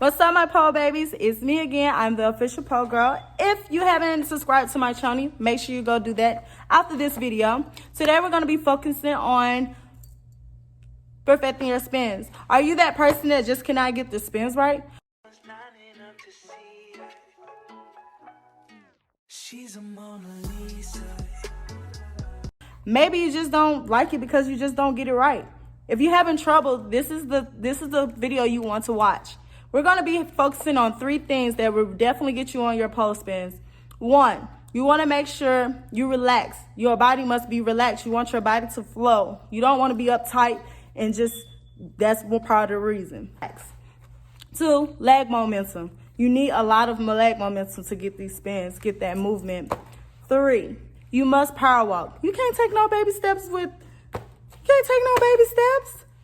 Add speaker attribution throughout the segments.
Speaker 1: What's up, my pole babies? It's me again. I'm the official pole girl. If you haven't subscribed to my channel, make sure you go do that after this video. Today we're going to be focusing on perfecting your spins. Are you that person that just cannot get the spins right? Maybe you just don't like it because you just don't get it right. If you're having trouble, this is the video you want to watch. We're going to be focusing on 3 things that will definitely get you on your pole spins. 1, you want to make sure you relax. Your body must be relaxed. You want your body to flow. You don't want to be uptight and that's one part of the reason. 2, leg momentum. You need a lot of leg momentum to get these spins, get that movement. 3, you must power walk. You can't take no baby steps.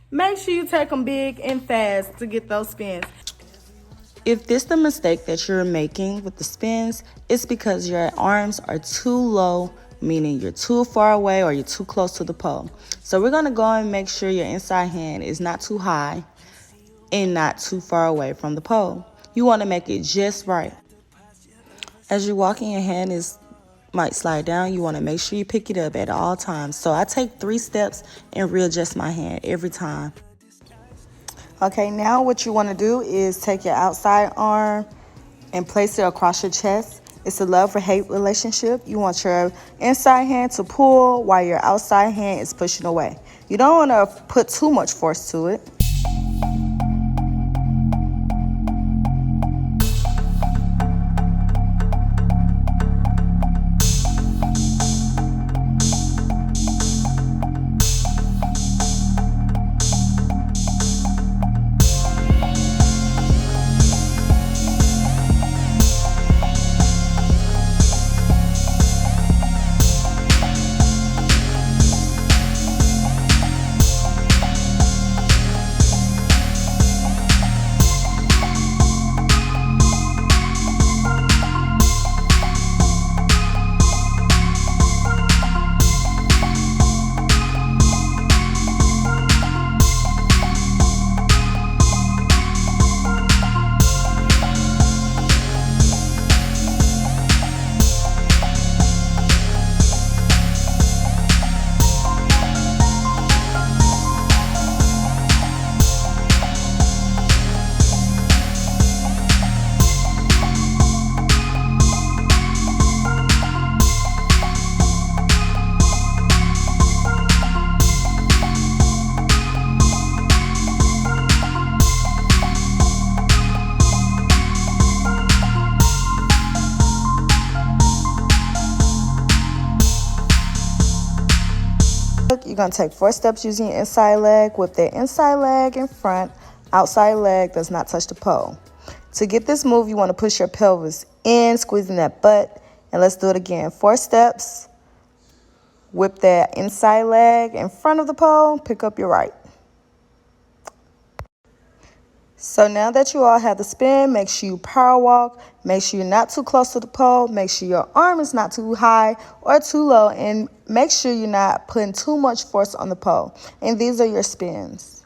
Speaker 1: Make sure you take them big and fast to get those spins.
Speaker 2: If this is the mistake that you're making with the spins, it's because your arms are too low, meaning you're too far away or you're too close to the pole. So we're going to go and make sure your inside hand is not too high and not too far away from the pole. You want to make it just right. As you're walking, your hand might slide down. You want to make sure you pick it up at all times. So I take 3 steps and readjust my hand every time. Okay, now what you want to do is take your outside arm and place it across your chest. It's a love or hate relationship. You want your inside hand to pull while your outside hand is pushing away. You don't want to put too much force to it. You're going to take 4 steps using your inside leg with the inside leg in front, outside leg does not touch the pole. To get this move, you want to push your pelvis in, squeezing that butt. And let's do it again. 4 steps, whip that inside leg in front of the pole, pick up your right. So now that you all have the spin, make sure you power walk, make sure you're not too close to the pole, make sure your arm is not too high or too low, and make sure you're not putting too much force on the pole. And these are your spins.